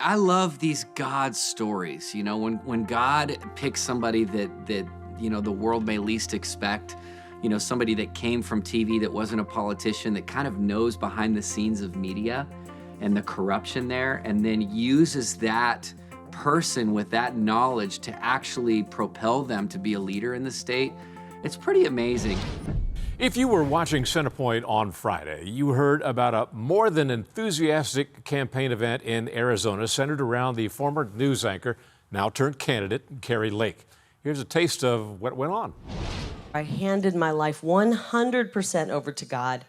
I love these God stories. When God picks somebody that the world may least expect, somebody that came from TV that wasn't a politician, that kind of knows behind the scenes of media and the corruption there, and then uses that person with that knowledge to actually propel them to be a leader in the state. It's pretty amazing. If you were watching Centerpoint on Friday, you heard about a more than enthusiastic campaign event in Arizona centered around the former news anchor, now turned candidate, Kari Lake. Here's a taste of what went on. I handed my life 100% over to God,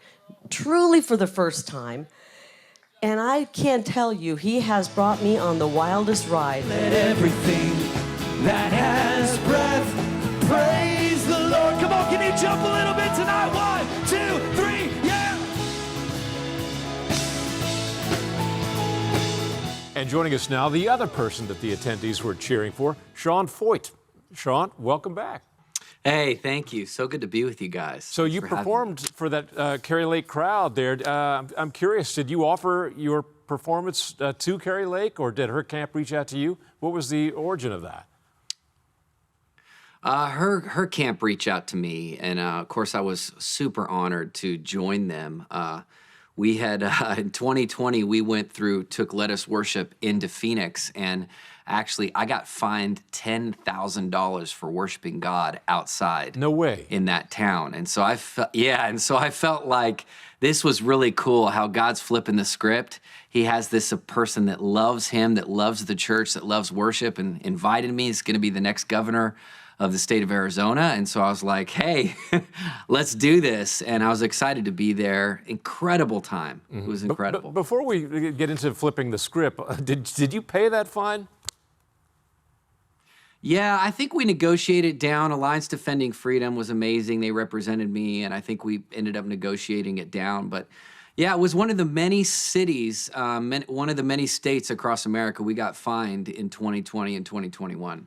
truly for the first time. And I can't tell you, He has brought me on the wildest ride. Let everything that has breath praise the Lord. Come on, can you jump a little bit tonight? 1, 2, 3, yeah! And joining us now, the other person that the attendees were cheering for, Feucht. Sean, welcome back. Hey, thank you. So good to be with you guys. So you performed for that Kari Lake crowd there. I'm curious, did you offer your performance to Kari Lake, or did her camp reach out to you? What was the origin of that? Her camp reached out to me, and of course I was super honored to join them. We had, in 2020, we took Let Us Worship into Phoenix, and actually I got fined $10,000 for worshiping God outside. No way. In that town. And so I felt like this was really cool how God's flipping the script. He has this a person that loves Him, that loves the church, that loves worship, and invited me. He's going to be the next governor of the state of Arizona. And so I was like, hey, let's do this. And I was excited to be there. Incredible time. It was incredible. But before we get into flipping the script, did you pay that fine? Yeah, I think we negotiated down. Alliance Defending Freedom was amazing. They represented me, and I think we ended up negotiating it down. But yeah, it was one of the many cities, one of the many states across America we got fined in 2020 and 2021.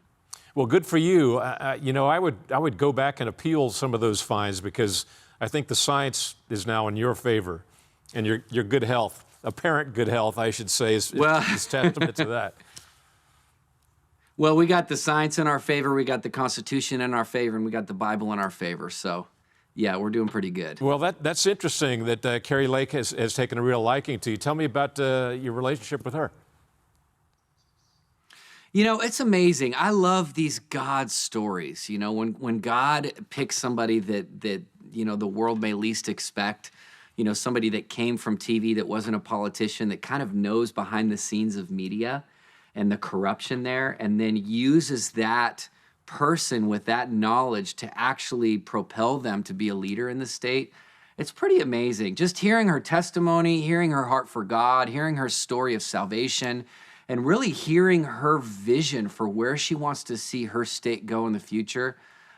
Well, good for you. I would go back and appeal some of those fines, because I think the science is now in your favor, and your good health, apparent good health, I should say, is testament to that. Well, we got the science in our favor, we got the Constitution in our favor, and we got the Bible in our favor. So, yeah, we're doing pretty good. Well, that's interesting that Kari Lake has taken a real liking to you. Tell me about your relationship with her. It's amazing. I love these God stories. When God picks somebody that the world may least expect, somebody that came from TV that wasn't a politician, that kind of knows behind the scenes of media and the corruption there, and then uses that person with that knowledge to actually propel them to be a leader in the state. It's pretty amazing. Just hearing her testimony, hearing her heart for God, hearing her story of salvation, and really hearing her vision for where she wants to see her state go in the future.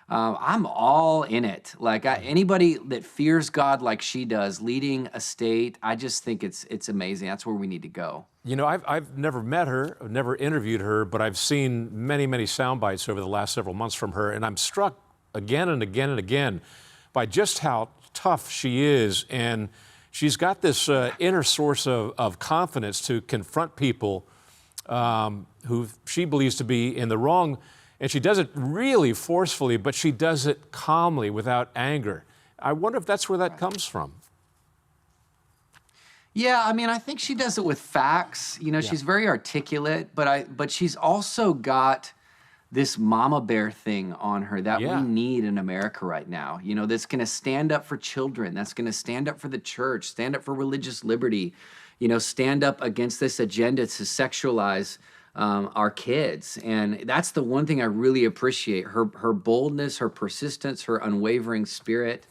I'm all in it. Anybody that fears God like she does, leading a state, I just think it's amazing. That's where we need to go. I've never met her, I've never interviewed her, but I've seen many, many sound bites over the last several months from her, and I'm struck again and again and again by just how tough she is. And she's got this inner source of confidence to confront people who she believes to be in the wrong. And she does it really forcefully, but she does it calmly, without anger. I wonder if that's where that comes from. Yeah, I think she does it with facts. She's very articulate, but she's also got this mama bear thing on her that we need in America right now. That's going to stand up for children, that's going to stand up for the church, stand up for religious liberty, stand up against this agenda to sexualize our kids. And that's the one thing I really appreciate, her boldness, her persistence, her unwavering spirit.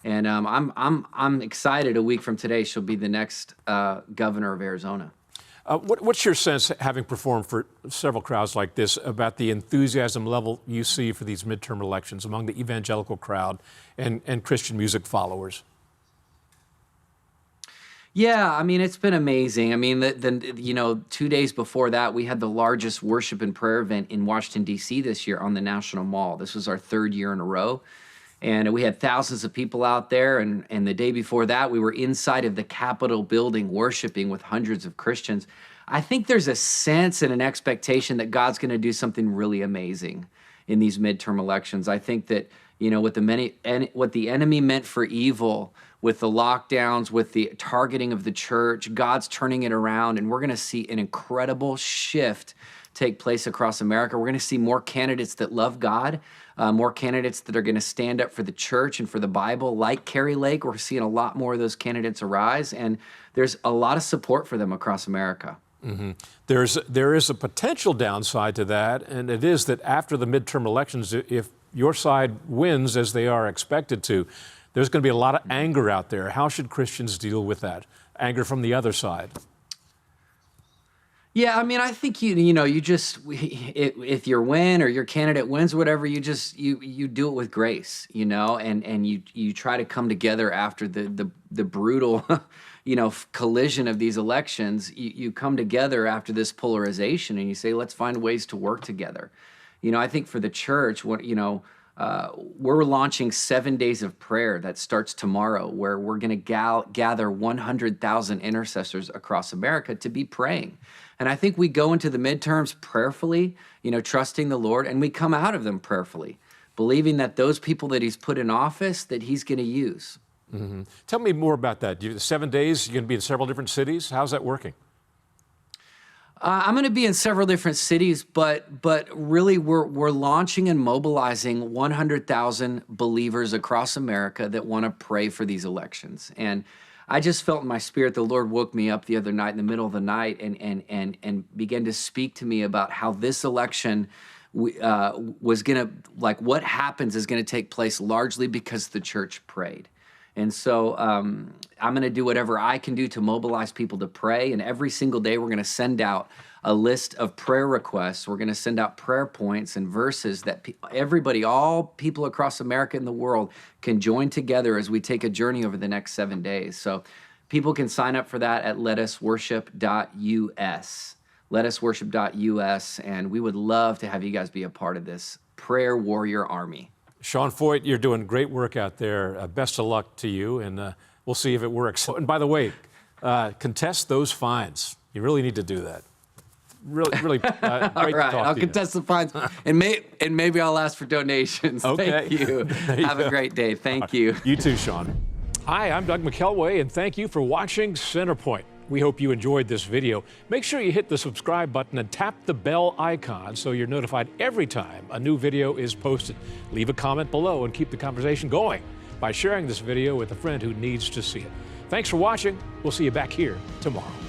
And I'm excited. A week from today, she'll be the next governor of Arizona. What's your sense, having performed for several crowds like this, about the enthusiasm level you see for these midterm elections among the evangelical crowd and Christian music followers? Yeah, it's been amazing. 2 days before that, we had the largest worship and prayer event in Washington, D.C. this year on the National Mall. This was our third year in a row. And we had thousands of people out there. And the day before that, we were inside of the Capitol building worshiping with hundreds of Christians. I think there's a sense and an expectation that God's going to do something really amazing in these midterm elections. I think that, what the enemy meant for evil, with the lockdowns, with the targeting of the church, God's turning it around, and we're going to see an incredible shift take place across America. We're going to see more candidates that love God, more candidates that are going to stand up for the church and for the Bible, like Kari Lake. We're seeing a lot more of those candidates arise, and there's a lot of support for them across America. Mm-hmm. There is a potential downside to that, and it is that after the midterm elections, if your side wins as they are expected to, there's going to be a lot of anger out there. How should Christians deal with that? Anger from the other side. Yeah, I mean, I think you just, if you win or your candidate wins, whatever, you do it with grace, and you try to come together after the brutal, collision of these elections. You come together after this polarization, and you say, let's find ways to work together. I think for the church, we're launching 7 days of prayer that starts tomorrow, where we're going to gather 100,000 intercessors across America to be praying. And I think we go into the midterms prayerfully, trusting the Lord, and we come out of them prayerfully, believing that those people that he's put in office, that he's going to use. Mm-hmm. Tell me more about that. 7 days, you're going to be in several different cities. How's that working? I'm going to be in several different cities, but really we're launching and mobilizing 100,000 believers across America that want to pray for these elections. And I just felt in my spirit, the Lord woke me up the other night in the middle of the night and began to speak to me about how this election was going to, what happens is going to take place largely because the church prayed. And so I'm going to do whatever I can do to mobilize people to pray. And every single day, we're going to send out a list of prayer requests. We're going to send out prayer points and verses that all people across America and the world can join together as we take a journey over the next 7 days. So people can sign up for that at letusworship.us. Letusworship.us. And we would love to have you guys be a part of this prayer warrior army. Sean Feucht, you're doing great work out there. Best of luck to you, and we'll see if it works. And by the way, contest those fines. You really need to do that. Really great All right, to talk I'll to you. contest the fines, and maybe I'll ask for donations. Okay. Thank you. Have a great day. Thank you. You too, Sean. Hi, I'm Doug McKelway, and thank you for watching Centerpoint. We hope you enjoyed this video. Make sure you hit the subscribe button and tap the bell icon so you're notified every time a new video is posted. Leave a comment below and keep the conversation going by sharing this video with a friend who needs to see it. Thanks for watching. We'll see you back here tomorrow.